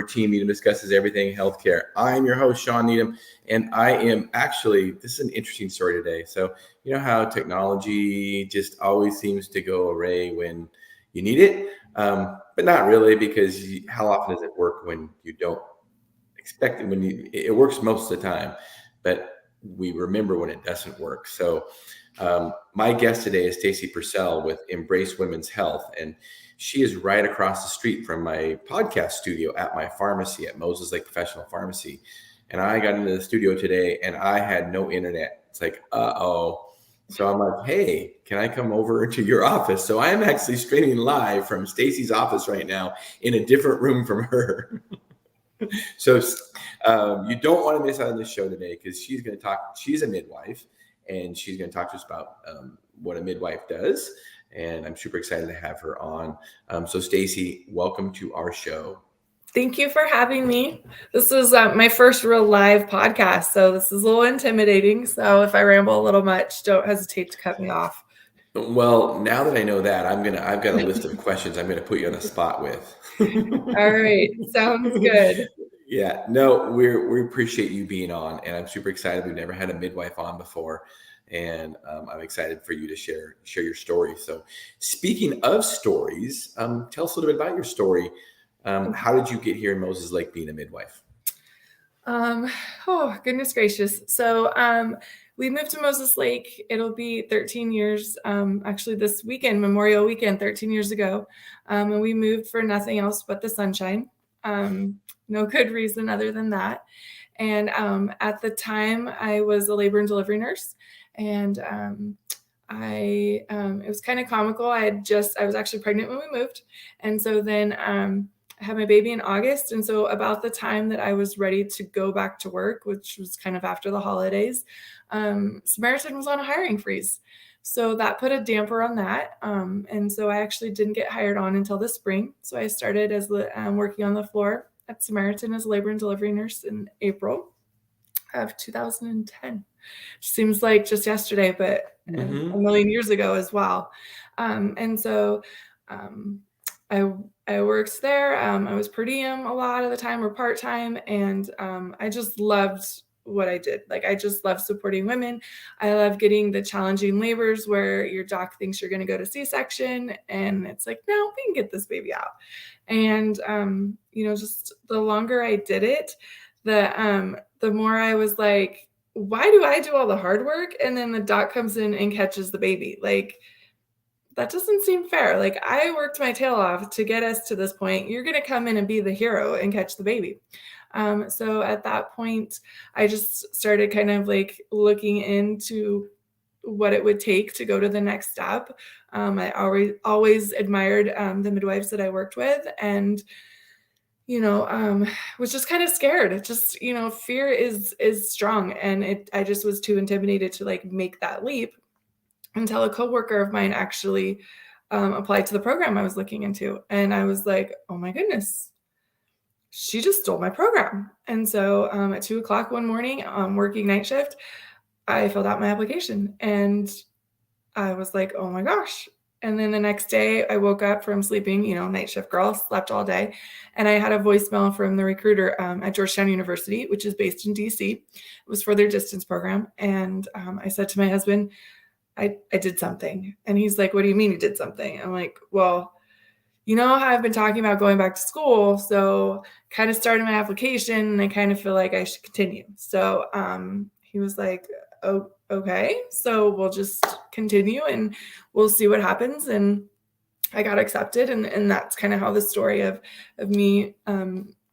team Needham discusses everything healthcare. I'm your host, Shawn Needham, and I am actually, this is an interesting story today. So, you know how technology just always seems to go array when you need it, but not really, because how often does it work when you don't expect it? It works most of the time, but we remember when it doesn't work. So my guest today is Stacy Purcell with Embrace Women's Health, and she is right across the street from my podcast studio at my pharmacy at Moses Lake Professional Pharmacy. And I got into the studio today and I had no internet. It's like, uh-oh. So I'm like, hey, can I come over to your office? So I am actually streaming live from Stacy's office right now in a different room from her. So you don't want to miss out on this show today, because she's going to talk. She's a midwife, and she's going to talk to us about what a midwife does. And I'm super excited to have her on. So Stacy, welcome to our show. Thank you for having me. This is my first real live podcast, so this is a little intimidating. So if I ramble a little much, don't hesitate to cut me off. Well, now that I know that, I've got a list of questions I'm going to put you on the spot with. All right. Sounds good. Yeah, no, we appreciate you being on, and I'm super excited. We've never had a midwife on before, and I'm excited for you to share your story. So speaking of stories, tell us a little bit about your story. How did you get here in Moses Lake being a midwife? Oh, goodness gracious. So we moved to Moses Lake. It'll be 13 years, actually this weekend, Memorial Weekend, 13 years ago. And we moved for nothing else but the sunshine. No good reason other than that. And at the time, I was a labor and delivery nurse. And it was kind of comical. I was actually pregnant when we moved. And so then I had my baby in August. And so about the time that I was ready to go back to work, which was kind of after the holidays, Samaritan was on a hiring freeze. So that put a damper on that. And so I actually didn't get hired on until the spring. So I started as working on the floor at Samaritan as a labor and delivery nurse in April of 2010. Seems like just yesterday, but a million years ago as well. And so I worked there. I was per diem a lot of the time, or part-time. And I just loved what I did. Like, I just love supporting women. I love getting the challenging labors where your doc thinks you're going to go to C-section, and it's like, no, we can get this baby out. And, just the longer I did it, the more I was like, why do I do all the hard work? And then the doc comes in and catches the baby. Like, that doesn't seem fair. Like, I worked my tail off to get us to this point. You're going to come in and be the hero and catch the baby. So at that point, I just started kind of like looking into what it would take to go to the next step. I always admired the midwives that I worked with, and was just kind of scared. It just, fear is strong, and I just was too intimidated to like make that leap, until a coworker of mine actually applied to the program I was looking into. And I was like, oh my goodness, she just stole my program. And so at 2:00 one morning, working night shift, I filled out my application, and I was like, oh my gosh. And then the next day I woke up from sleeping, night shift girl, slept all day. And I had a voicemail from the recruiter at Georgetown University, which is based in DC. It was for their distance program. And I said to my husband, I did something. And he's like, what do you mean you did something? I'm like, well, you know how I've been talking about going back to school. So kind of started my application, and I kind of feel like I should continue. So he was like, oh, okay, so we'll just continue and we'll see what happens. And I got accepted. And that's kind of how the story of me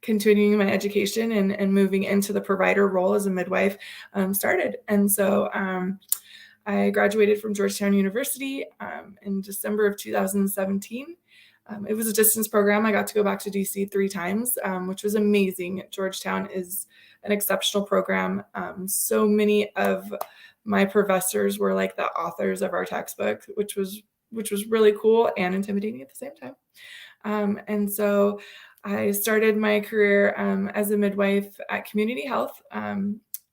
continuing my education and moving into the provider role as a midwife started. And so I graduated from Georgetown University in December of 2017. It was a distance program. I got to go back to DC 3 times, which was amazing. Georgetown is an exceptional program. So many of my professors were like the authors of our textbook, which was really cool and intimidating at the same time. And so I started my career as a midwife at Community Health.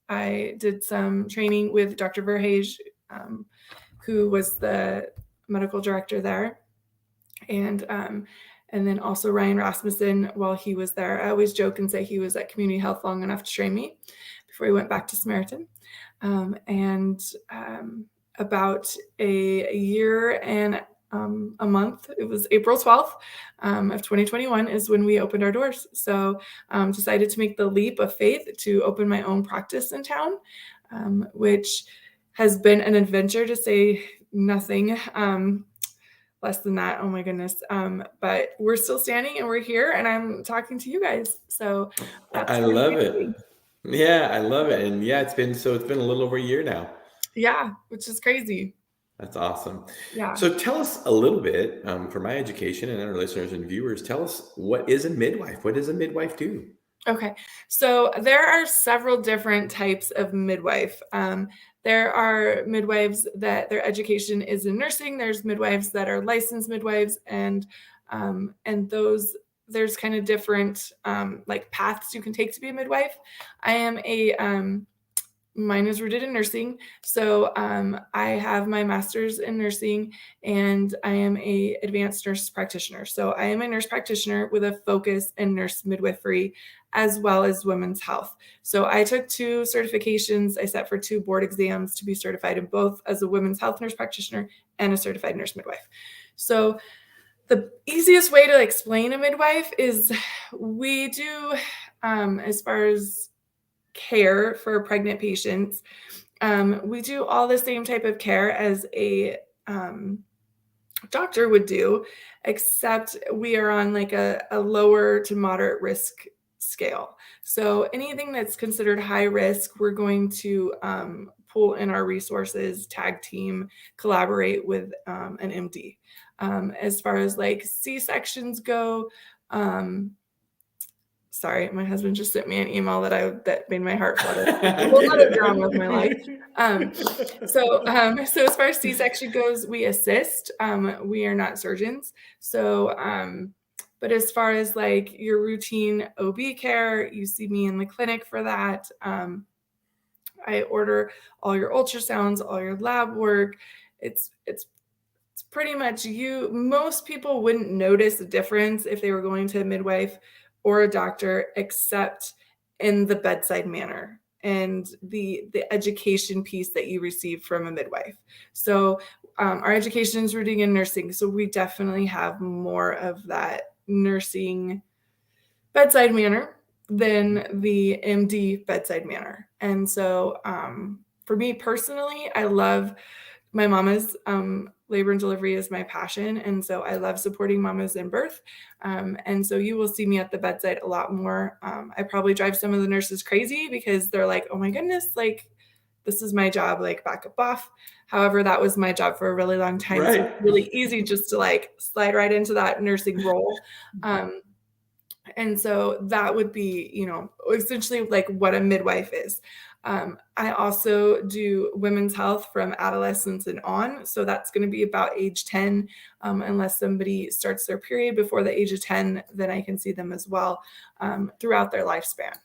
I did some training with Dr. Verhage, who was the medical director there. And And then also Ryan Rasmussen while he was there. I always joke and say he was at community health long enough to train me before he went back to Samaritan. About a year and a month, it was April 12th of 2021 is when we opened our doors. So decided to make the leap of faith to open my own practice in town, which has been an adventure to say nothing less than that. Oh my goodness. But we're still standing and we're here and I'm talking to you guys. So I love it. Yeah, I love it. And yeah, it's been a little over a year now. Yeah, which is crazy. That's awesome. Yeah. So tell us a little bit, for my education and our listeners and viewers, tell us, what is a midwife? What does a midwife do? Okay, so there are several different types of midwife. There are midwives that their education is in nursing. There's midwives that are licensed midwives, and those there's kind of different like paths you can take to be a midwife. I am mine is rooted in nursing. So I have my master's in nursing and I am a advanced nurse practitioner. So I am a nurse practitioner with a focus in nurse midwifery as well as women's health. So I took 2 certifications. I sat for 2 board exams to be certified in both as a women's health nurse practitioner and a certified nurse midwife. So the easiest way to explain a midwife is we do, as far as care for pregnant patients, we do all the same type of care as a doctor would do, except we are on like a lower to moderate risk scale. So anything that's considered high risk, we're going to pull in our resources, tag team, collaborate with an MD. As far as like C-sections go, sorry, my husband just sent me an email that made my heart flutter. A whole lot of drama with my life. So as far as C-section goes, we assist. We are not surgeons. So, but as far as like your routine OB care, you see me in the clinic for that. I order all your ultrasounds, all your lab work. It's pretty much you. Most people wouldn't notice a difference if they were going to a midwife or a doctor, except in the bedside manner and the education piece that you receive from a midwife. So our education is rooted in nursing. So we definitely have more of that nursing bedside manner than the MD bedside manner. And so for me personally, I love my mama's labor and delivery is my passion. And so I love supporting mamas in birth. And so you will see me at the bedside a lot more. I probably drive some of the nurses crazy because they're like, oh my goodness, like this is my job, like backup off. However, that was my job for a really long time. Right. So it's really easy just to like slide right into that nursing role. And so that would be, essentially like what a midwife is. I also do women's health from adolescence and on. So that's going to be about age 10. Unless somebody starts their period before the age of 10, then I can see them as well throughout their lifespan.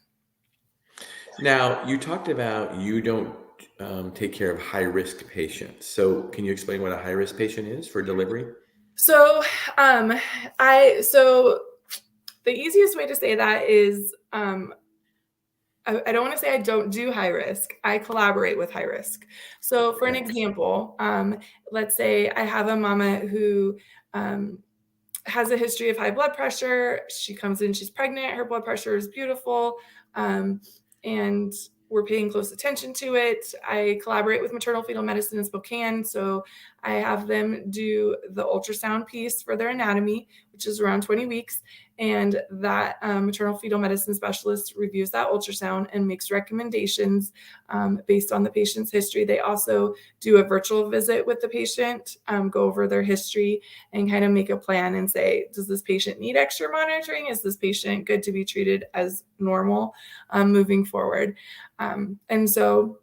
Now, you talked about you don't take care of high-risk patients. So can you explain what a high-risk patient is for delivery? So the easiest way to say that is I don't want to say I don't do high risk. I collaborate with high risk. So for an example, let's say I have a mama who has a history of high blood pressure. She comes in, she's pregnant, her blood pressure is beautiful, and we're paying close attention to it. I collaborate with maternal fetal medicine in Spokane. So I have them do the ultrasound piece for their anatomy, which is around 20 weeks. And that maternal fetal medicine specialist reviews that ultrasound and makes recommendations based on the patient's history. They also do a virtual visit with the patient, go over their history and kind of make a plan and say, does this patient need extra monitoring? Is this patient good to be treated as normal moving forward? And so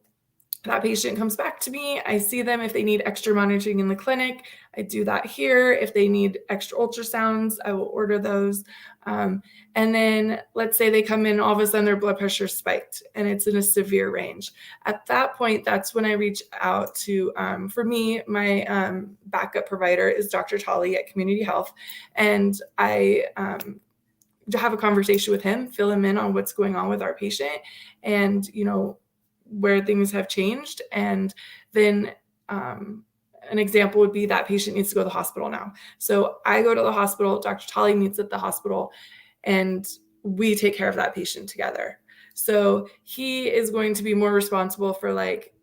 that patient comes back to me. I see them. If they need extra monitoring in the clinic, I do that here. If they need extra ultrasounds, I will order those. And then let's say they come in, all of a sudden their blood pressure spiked and it's in a severe range. At that point, that's when I reach out to, for me, my backup provider is Dr. Tully at Community Health. And I have a conversation with him, fill him in on what's going on with our patient and, where things have changed. And then an example would be that patient needs to go to the hospital now. So I go to the hospital, Dr. Tully meets at the hospital, and we take care of that patient together. So he is going to be more responsible for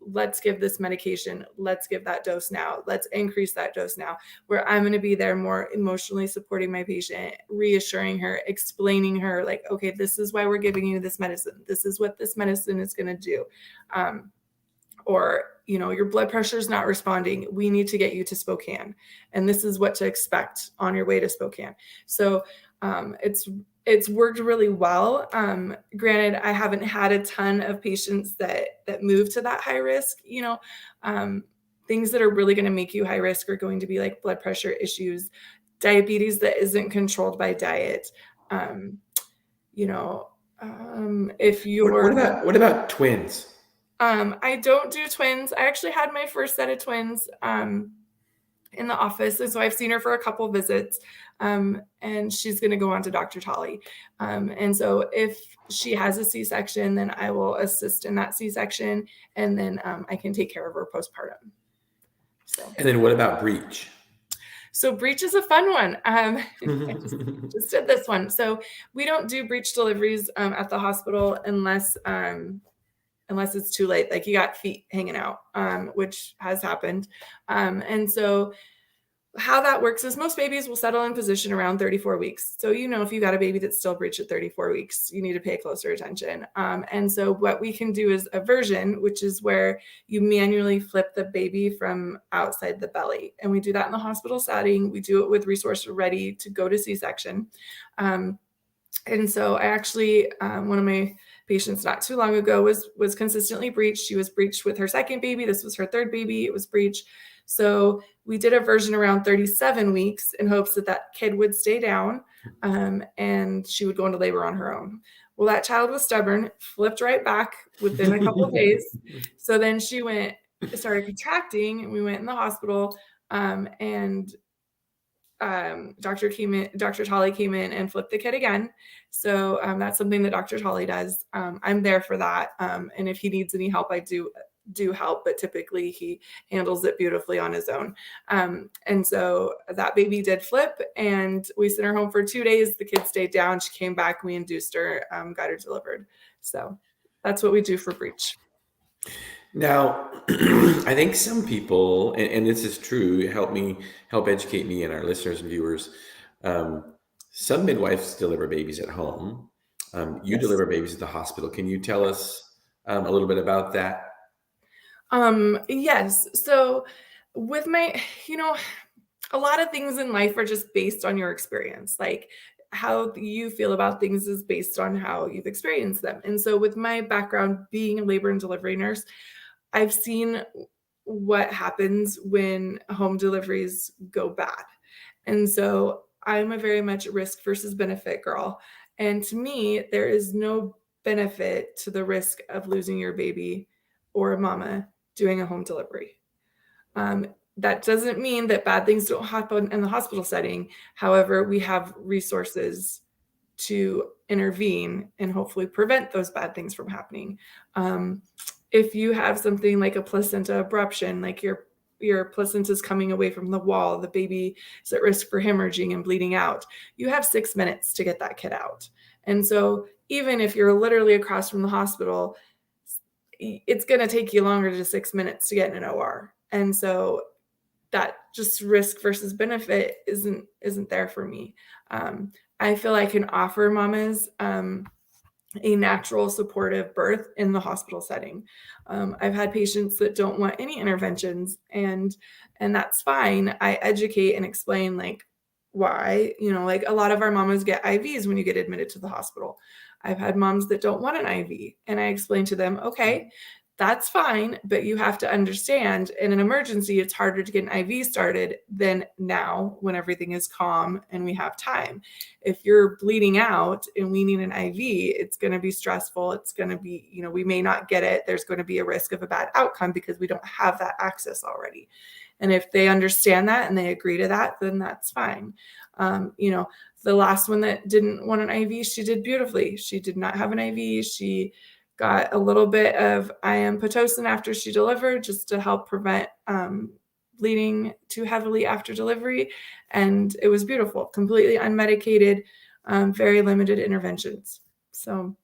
let's give this medication, let's give that dose now, let's increase that dose now, where I'm going to be there more emotionally supporting my patient, reassuring her, explaining her okay, this is why we're giving you this medicine. This is what this medicine is going to do. Or, your blood pressure is not responding. We need to get you to Spokane. And this is what to expect on your way to Spokane. So it's worked really well. Granted, I haven't had a ton of patients that move to that high risk. Things that are really going to make you high risk are going to be like blood pressure issues, diabetes that isn't controlled by diet. If you're what about twins? I don't do twins. I actually had my first set of twins in the office. And so I've seen her for a couple visits, and she's going to go on to Dr. Tully. And so if she has a C-section, then I will assist in that C-section, and then I can take care of her postpartum. So. And then what about breech? So breech is a fun one. I just did this one. So we don't do breech deliveries at the hospital unless it's too late. Like you got feet hanging out, which has happened. And so how that works is most babies will settle in position around 34 weeks. So, if you got a baby that's still breech at 34 weeks, you need to pay closer attention. And so what we can do is aversion, which is where you manually flip the baby from outside the belly. And we do that in the hospital setting. We do it with resource ready to go to C-section. And so I actually, one of my patients not too long ago was consistently breached. She was breached with her second baby. This was her third baby. It was breached. So we did a version around 37 weeks in hopes that kid would stay down and she would go into labor on her own. Well, that child was stubborn, flipped right back within a couple of days. So then she started contracting, and we went in the hospital, and Dr. Tully came in and flipped the kid again. So that's something that Dr. Tully does. I'm there for that. And if he needs any help, I do help, but typically he handles it beautifully on his own. And so that baby did flip, and we sent her home for 2 days. The kid stayed down. She came back. We induced her, got her delivered. So that's what we do for breech. Now, I think some people, and this is true, help educate me and our listeners and viewers. Some midwives deliver babies at home. You Yes. deliver babies at the hospital. Can you tell us a little bit about that? Yes. So with a lot of things in life are just based on your experience. Like how you feel about things is based on how you've experienced them. And so with my background being a labor and delivery nurse, I've seen what happens when home deliveries go bad. And so I'm a very much risk versus benefit girl. And to me, there is no benefit to the risk of losing your baby or a mama doing a home delivery. That doesn't mean that bad things don't happen in the hospital setting. However, we have resources to intervene and hopefully prevent those bad things from happening. If you have something like a placenta abruption, like your placenta is coming away from the wall, the baby is at risk for hemorrhaging and bleeding out, you have 6 minutes to get that kid out. And so even if you're literally across from the hospital, it's going to take you longer than 6 minutes to get in an OR. And so that just risk versus benefit isn't there for me. I feel I can offer mamas a natural supportive birth in the hospital setting. I've had patients that don't want any interventions, and that's fine. I educate and explain why, a lot of our mamas get IVs when you get admitted to the hospital. I've had moms that don't want an IV, and I explain to them, okay, that's fine, but you have to understand in an emergency, it's harder to get an IV started than now when everything is calm and we have time. If you're bleeding out and we need an IV, it's going to be stressful. It's going to be, we may not get it. There's going to be a risk of a bad outcome because we don't have that access already. And if they understand that and they agree to that, then that's fine. The last one that didn't want an IV, she did beautifully. She did not have an IV. She got a little bit of IM Pitocin after she delivered just to help prevent bleeding too heavily after delivery. And it was beautiful, completely unmedicated, very limited interventions. So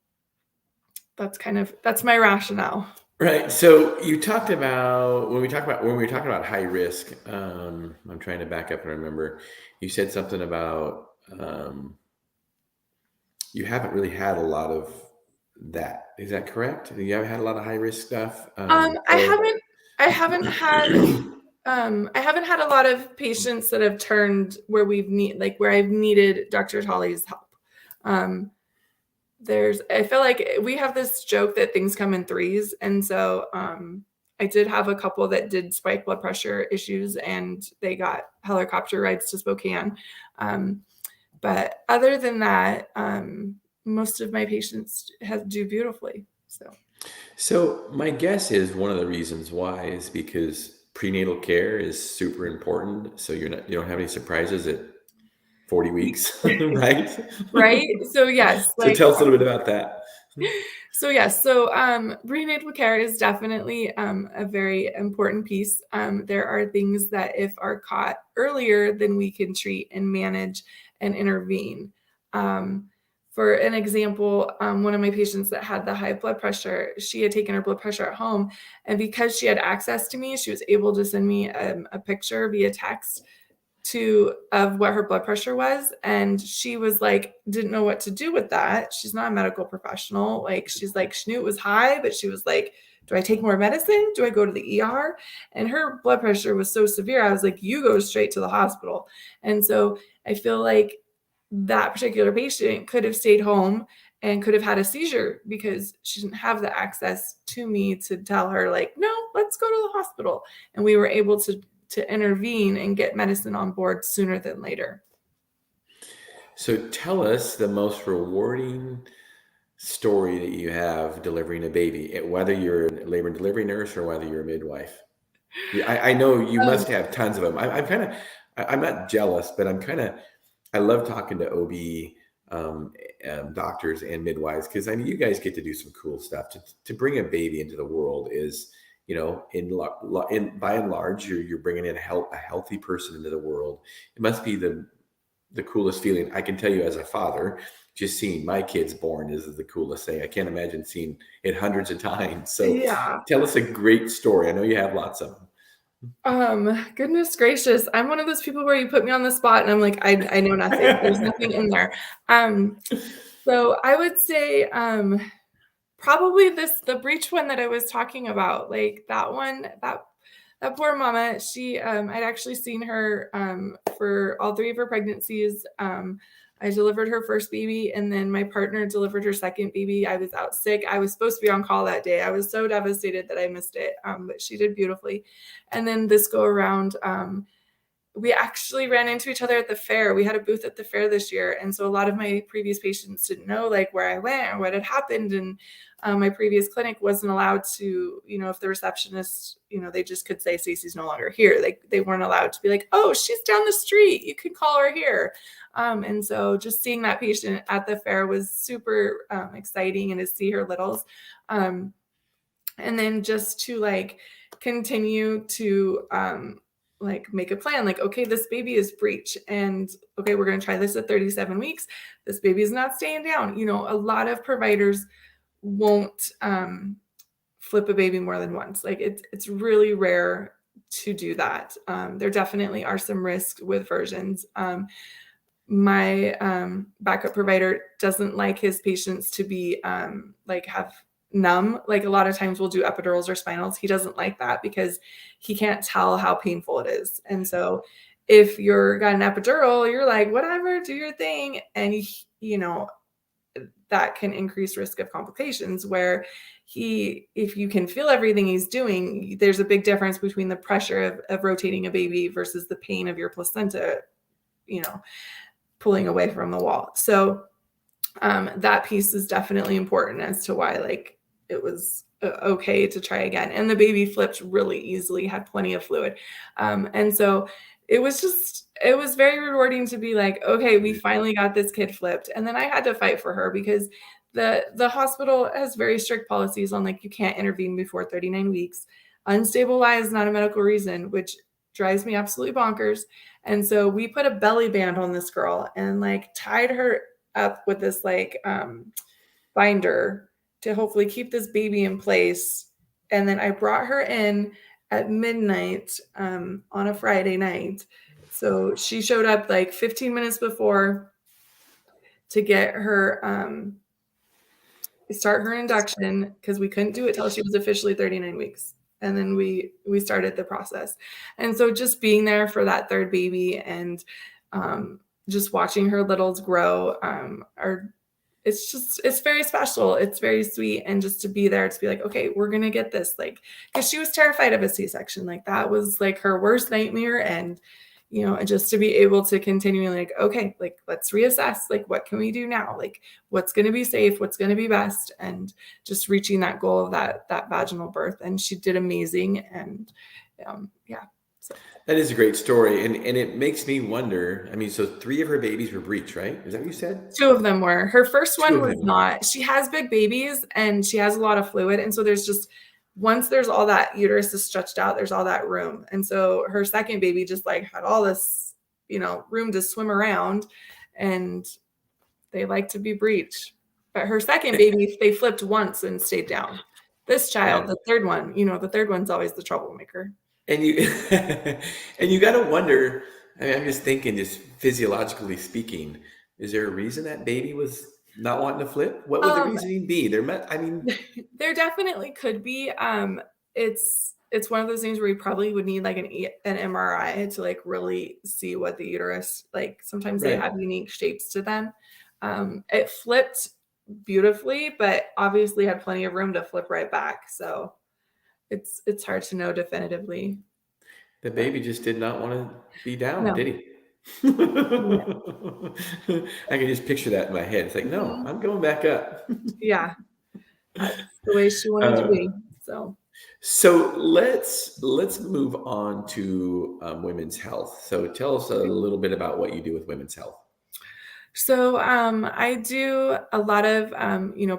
that's my rationale. Right. So you talked about when we were talking about high risk, I'm trying to back up and remember, you said something about you haven't really had a lot of that. Is that correct? You haven't had a lot of high risk stuff? I haven't had a lot of patients that have turned where where I've needed Dr. Tolley's help. I feel like we have this joke that things come in threes. And so I did have a couple that did spike blood pressure issues and they got helicopter rides to Spokane. But other than that, most of my patients do beautifully. So my guess is one of the reasons why is because prenatal care is super important. So you don't have any surprises at 40 weeks, right? Right. So yes. So tell us a little bit about that. So yes. So prenatal care is definitely a very important piece. There are things that if are caught earlier, then we can treat and manage and intervene. For an example, one of my patients that had the high blood pressure, she had taken her blood pressure at home. And because she had access to me, she was able to send me a picture via text of what her blood pressure was. And she was like, didn't know what to do with that. She's not a medical professional. She's like, she knew it was high, but she was like, do I take more medicine? Do I go to the ER? And her blood pressure was so severe. I was like, you go straight to the hospital. And so I feel like that particular patient could have stayed home and could have had a seizure because she didn't have the access to me to tell her like, no, let's go to the hospital. And we were able to intervene and get medicine on board sooner than later. So tell us the most rewarding story that you have delivering a baby, whether you're a labor and delivery nurse or whether you're a midwife. I know you must have tons of them. I'm not jealous, but I love talking to OB doctors and midwives because you guys get to do some cool stuff. To bring a baby into the world is, by and large, you're bringing in a healthy person into the world. It must be the coolest feeling. I can tell you as a father, just seeing my kids born is the coolest thing. I can't imagine seeing it hundreds of times. So Tell us a great story. I know you have lots of them. Goodness gracious. I'm one of those people where you put me on the spot and I'm like, I know nothing. There's nothing in there. So I would say probably the breech one that I was talking about, like that one, that poor mama, I'd actually seen her for all 3 of her pregnancies. I delivered her first baby and then my partner delivered her second baby. I was out sick. I was supposed to be on call that day. I was so devastated that I missed it, but she did beautifully. And then this go around, we actually ran into each other at the fair. We had a booth at the fair this year. And so a lot of my previous patients didn't know like where I went or what had happened. And my previous clinic wasn't allowed to, if the receptionist, they just could say Stacy's no longer here. They weren't allowed to be like, oh, she's down the street. You can call her here. And so just seeing that patient at the fair was super exciting, and to see her littles. And then just to continue to make a plan, okay, this baby is breech, and okay, we're going to try this at 37 weeks. This baby is not staying down. A lot of providers won't flip a baby more than once. It's really rare to do that. There definitely are some risks with versions. My backup provider doesn't like his patients to be have numb. A lot of times we'll do epidurals or spinals. He doesn't like that because he can't tell how painful it is. And so if you're got an epidural, you're like, whatever, do your thing. And that can increase risk of complications where if you can feel everything he's doing, there's a big difference between the pressure of rotating a baby versus the pain of your placenta, pulling away from the wall. So that piece is definitely important as to why like it was okay to try again. And the baby flipped really easily, had plenty of fluid. And so it was very rewarding to be like, okay, we finally got this kid flipped. And then I had to fight for her because the hospital has very strict policies on like, you can't intervene before 39 weeks. Unstable lie is not a medical reason, which drives me absolutely bonkers. And so we put a belly band on this girl and like tied her up with this like binder to hopefully keep this baby in place. And then I brought her in at midnight on a Friday night. So she showed up like 15 minutes before to get her start her induction because we couldn't do it till she was officially 39 weeks. And then we started the process. And so just being there for that third baby and just watching her littles grow it's very special. It's very sweet. And just to be there, to be like, okay, we're going to get this, like, because she was terrified of a C-section. Like that was like her worst nightmare. And, just to be able to continue like, okay, like, let's reassess, like, what can we do now? Like, what's going to be safe? What's going to be best? And just reaching that goal of that vaginal birth. And she did amazing. And yeah. So. That is a great story. And it makes me wonder, I mean, so 3 of her babies were breech, right? Is that what you said? 2 of them were. Her first one was not. She has big babies and she has a lot of fluid. And so there's just, once there's all that uterus is stretched out, there's all that room. And so her second baby just like had all this, room to swim around, and they like to be breech. But her second baby, they flipped once and stayed down. This child, the third one, the third one's always the troublemaker. And you got to wonder, I mean, I'm just thinking, just physiologically speaking, is there a reason that baby was not wanting to flip? What would the reasoning be? There definitely could be. It's one of those things where you probably would need like an MRI to like really see what the uterus, like sometimes they have unique shapes to them. It flipped beautifully, but obviously had plenty of room to flip right back. So it's hard to know definitively. The baby just did not want to be down, did he? I can just picture that in my head. It's like, no, I'm going back up. Yeah. That's the way she wanted to be. So let's move on to women's health. So tell us a little bit about what you do with women's health. So I do a lot of,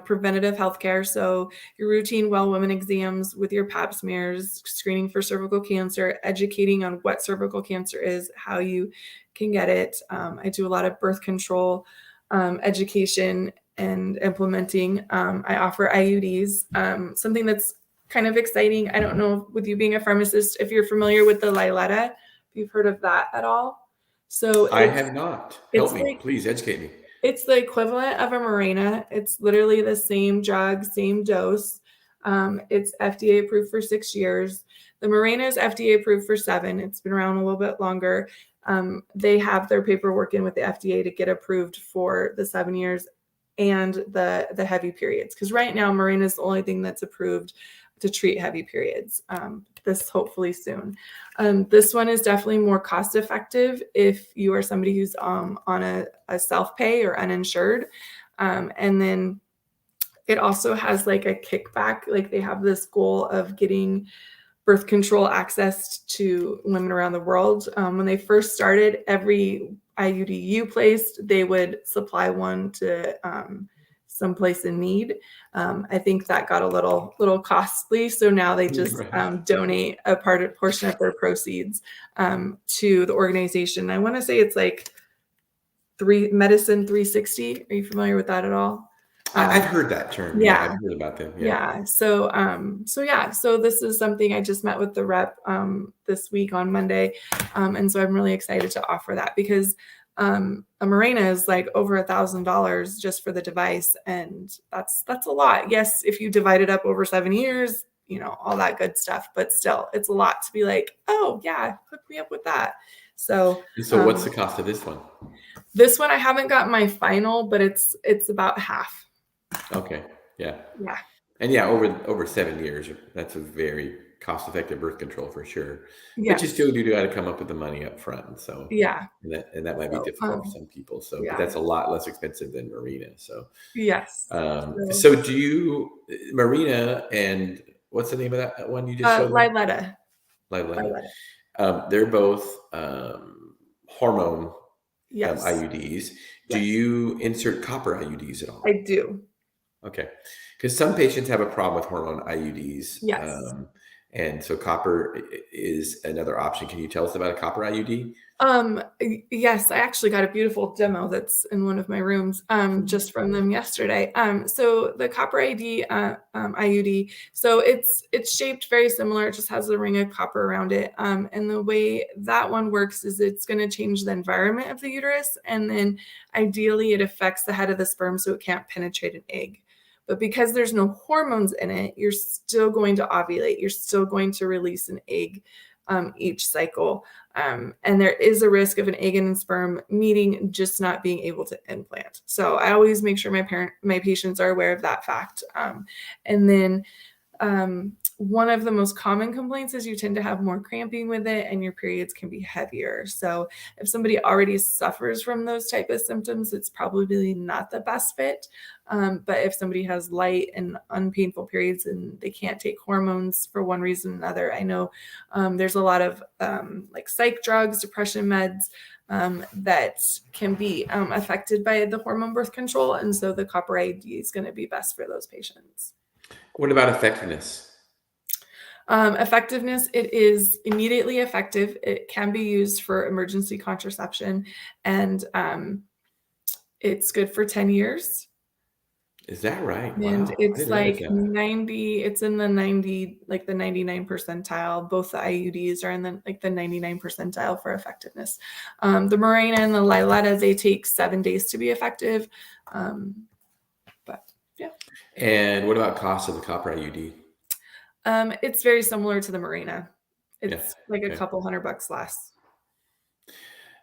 preventative healthcare. So your routine well woman exams with your pap smears, screening for cervical cancer, educating on what cervical cancer is, how you can get it. I do a lot of birth control education and implementing. I offer IUDs, something that's kind of exciting. I don't know, with you being a pharmacist, if you're familiar with the Liletta, if you've heard of that at all. So I have not. Help me, please educate me. It's the equivalent of a Mirena. It's literally the same drug, same dose. It's FDA approved for 6 years. The Mirena is FDA approved for 7. It's been around a little bit longer. They have their paperwork in with the FDA to get approved for the 7 years and the heavy periods. Because right now, Mirena is the only thing that's approved to treat heavy periods. This hopefully soon. This one is definitely more cost effective if you are somebody who's on a self-pay or uninsured. And then it also has like a kickback, like they have this goal of getting birth control access to women around the world. When they first started, every IUD you placed, they would supply one to someplace in need. I think that got a little costly. So now they just donate a portion of their proceeds to the organization. I want to say it's like Medicine 360. Are you familiar with that at all? I've heard that term. Yeah, I've heard about them. Yeah. So this is something I just met with the rep this week on Monday. And so I'm really excited to offer that because a Mirena is like over $1,000 just for the device. And that's a lot. Yes, if you divide it up over 7 years, all that good stuff, but still it's a lot to be like, oh yeah, hook me up with that. So what's the cost of this one? This one, I haven't got my final, but it's about half. Okay. Yeah. Yeah. And yeah, over 7 years, that's a very cost-effective birth control for sure. But you Yes. still do got to come up with the money up front. So Yeah. and that might be So, difficult for some people. So, but yeah. that's a lot less expensive than Marina. So, Yes. so do you Marina and what's the name of that one you just showed me? Liletta. Livletta. Liletta. They're both hormone Yes. IUDs. Do Yes. you insert copper IUDs at all? I do. Okay. Because some patients have a problem with hormone IUDs. Yes. And so copper is another option. Can you tell us about a copper IUD? Yes, I actually got a beautiful demo that's in one of my rooms, just from them yesterday. So the copper IUD, so it's shaped very similar. It just has a ring of copper around it. And the way that one works is it's going to change the environment of the uterus, and then ideally it affects the head of the sperm so it can't penetrate an egg. But because there's no hormones in it, you're still going to ovulate. You're still going to release an egg each cycle. And there is a risk of an egg and sperm meeting, just not being able to implant. So I always make sure my patients are aware of that fact. And then one of the most common complaints is you tend to have more cramping with it and your periods can be heavier. So if somebody already suffers from those type of symptoms, it's probably not the best fit. But if somebody has light and unpainful periods and they can't take hormones for one reason or another, I know there's a lot of like psych drugs, depression meds that can be affected by the hormone birth control. And so the copper IUD is going to be best for those patients. What about effectiveness? Effectiveness, it is immediately effective. It can be used for emergency contraception, and it's good for 10 years. Is that right? And Wow. it's I didn't realize like that. 90, it's in the 90, like the 99 percentile. Both the IUDs are in the like the 99 percentile for effectiveness. The Mirena and the Liletta, they take 7 days to be effective. But yeah. And what about cost of the copper IUD? It's very similar to the Mirena. It's like a Okay. couple $100 less.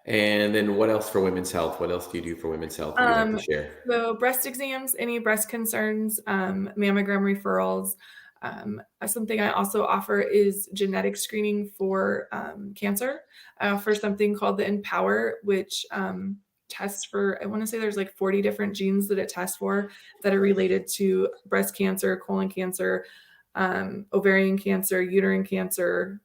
And then what else for women's health? What else do you do for women's health that you'd like to share? So breast exams, any breast concerns, mammogram referrals. Something I also offer is genetic screening for cancer. I offer something called the Empower, which tests for, I want to say there's like 40 different genes that it tests for that are related to breast cancer, colon cancer, ovarian cancer, uterine cancer.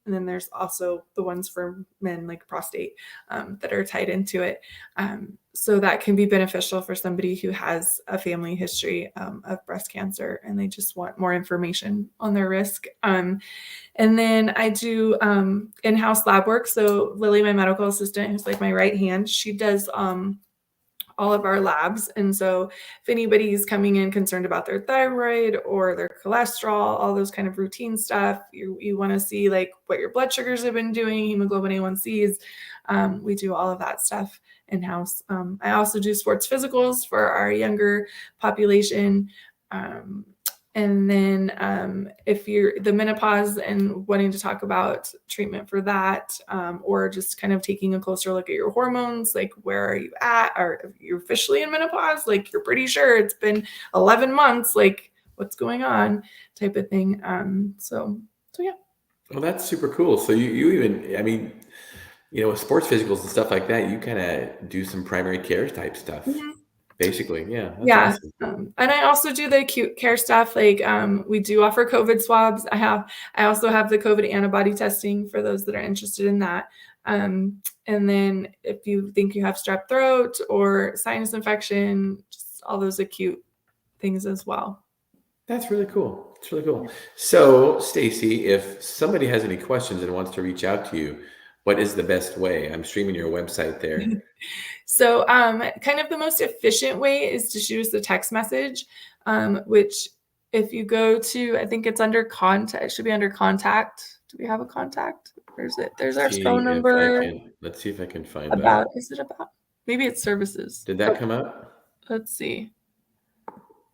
And then there's also the ones for men like prostate that are tied into it. So that can be beneficial for somebody who has a family history of breast cancer and they just want more information on their risk. And then I do in-house lab work. So Lily, my medical assistant, who's like my right hand, she does all of our labs. And so if anybody's coming in concerned about their thyroid or their cholesterol, all those kind of routine stuff, you want to see like what your blood sugars have been doing, hemoglobin A1Cs, we do all of that stuff in-house. I also do sports physicals for our younger population. And then if you're the menopause and wanting to talk about treatment for that, or just kind of taking a closer look at your hormones, like where are you at? Are you officially in menopause? Like you're pretty sure it's been 11 months, like what's going on type of thing. So yeah. Well, that's super cool. So you even, I mean, you know, with sports physicals and stuff like that, you kind of do some primary care type stuff. Mm-hmm. Basically, yeah, that's Yeah. awesome. And I also do the acute care stuff. Like we do offer COVID swabs. I also have the COVID antibody testing for those that are interested in that. And then if you think you have strep throat or sinus infection, just all those acute things as well. That's really cool. It's really cool. So, Stacy, if somebody has any questions and wants to reach out to you, what is the best way? I'm streaming your website there. So kind of the most efficient way is to shoot us a text message, which if you go to, I think it's under contact, it should be under contact. Do we have a contact? Where's it? There's our phone number. Let's see if I can find About, that. is it about? Maybe it's services. Did that come up? Let's see.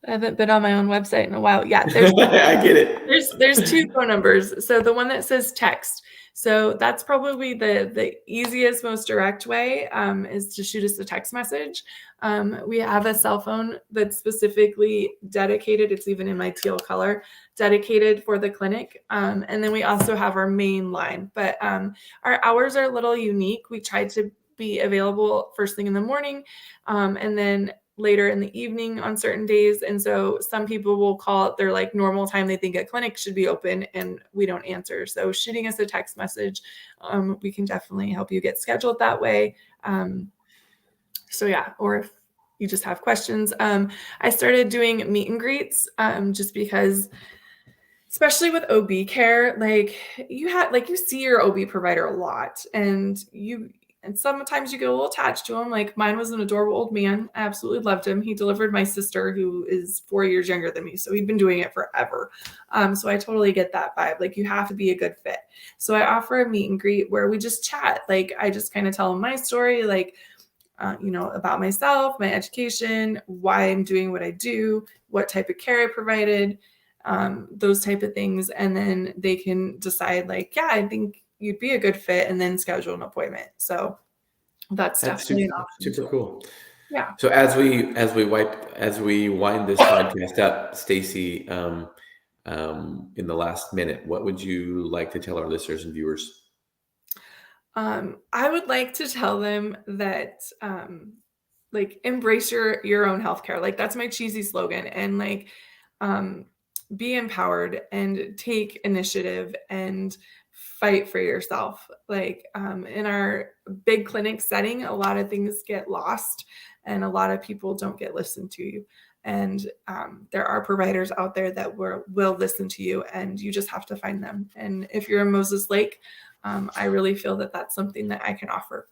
I haven't been on my own website in a while. Yeah, there's I get it. there's 2 phone numbers. So the one that says text. So that's probably the easiest, most direct way, is to shoot us a text message. We have a cell phone that's specifically dedicated. It's even in my teal color, dedicated for the clinic. And then we also have our main line, but our hours are a little unique. We try to be available first thing in the morning, and then later in the evening on certain days. And so some people will call it their like normal time. They think a clinic should be open and we don't answer. So shooting us a text message, we can definitely help you get scheduled that way. So yeah, or if you just have questions. I started doing meet and greets, just because, especially with OB care, like you see your OB provider a lot, and sometimes you get a little attached to him. Like mine was an adorable old man. I absolutely loved him. He delivered my sister, who is 4 years younger than me. So he'd been doing it forever. So I totally get that vibe. Like you have to be a good fit. So I offer a meet and greet where we just chat. Like I just kind of tell him my story, like, about myself, my education, why I'm doing what I do, what type of care I provided, those type of things. And then they can decide like, yeah, I think you'd be a good fit, and then schedule an appointment. So that's definitely an option super too. cool. Yeah. So as we wind this podcast up, Stacy, in the last minute, what would you like to tell our listeners and viewers? I would like to tell them that, like, embrace your own healthcare. Like that's my cheesy slogan. And like, be empowered and take initiative and fight for yourself. Like, in our big clinic setting, a lot of things get lost and a lot of people don't get listened to. And there are providers out there that will listen to you, and you just have to find them. And if you're in Moses Lake, I really feel that that's something that I can offer.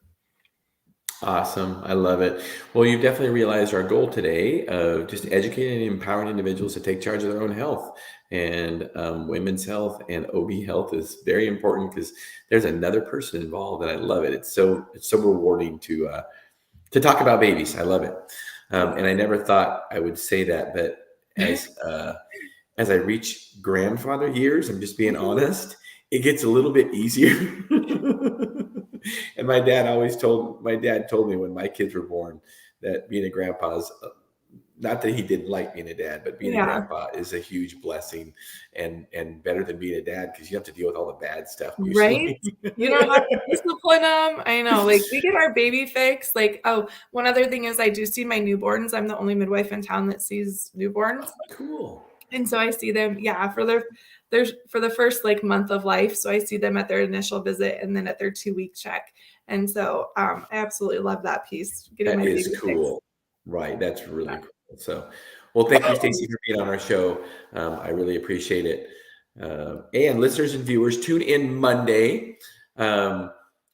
Awesome. I love it. Well, you've definitely realized our goal today of just educating and empowering individuals to take charge of their own health. And women's health and OB health is very important because there's another person involved, and I love it. It's so rewarding to talk about babies. I love it. And I never thought I would say that, but as I reach grandfather years, I'm just being honest, it gets a little bit easier. And my dad told me when my kids were born that being a grandpa is, not that he didn't like being a dad, but being a grandpa is a huge blessing and better than being a dad, because you have to deal with all the bad stuff usually. Right? You don't have to discipline them. I know, like we get our baby fix. Like, oh, one other thing is I do see my newborns. I'm the only midwife in town that sees newborns. Cool. And so I see them, for the first like month of life. So I see them at their initial visit and then at their 2-week check. And so I absolutely love that piece. That is cool. Right. That's really cool. So, well, thank you, Stacy, for being on our show. I really appreciate it. And listeners and viewers, tune in Monday.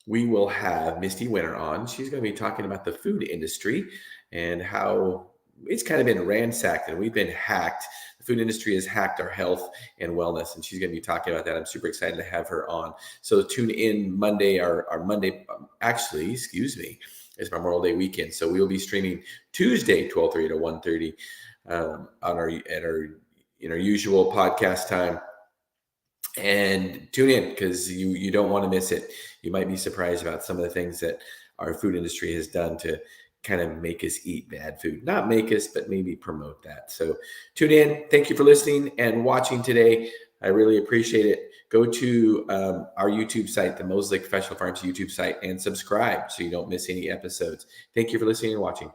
We will have Misty Winter on. She's going to be talking about the food industry and how it's kind of been ransacked and we've been hacked. The food industry has hacked our health and wellness, and she's going to be talking about that. I'm super excited to have her on. So tune in Monday. Our Monday, actually, excuse me, is Memorial Day weekend. So we'll be streaming Tuesday, 12:30 to 1:30 at our usual podcast time. And tune in because you don't want to miss it. You might be surprised about some of the things that our food industry has done to kind of make us eat bad food. Not make us, but maybe promote that. So tune in. Thank you for listening and watching today. I really appreciate it. Go to our YouTube site, the Moses Lake Professional Farms YouTube site, and subscribe so you don't miss any episodes. Thank you for listening and watching.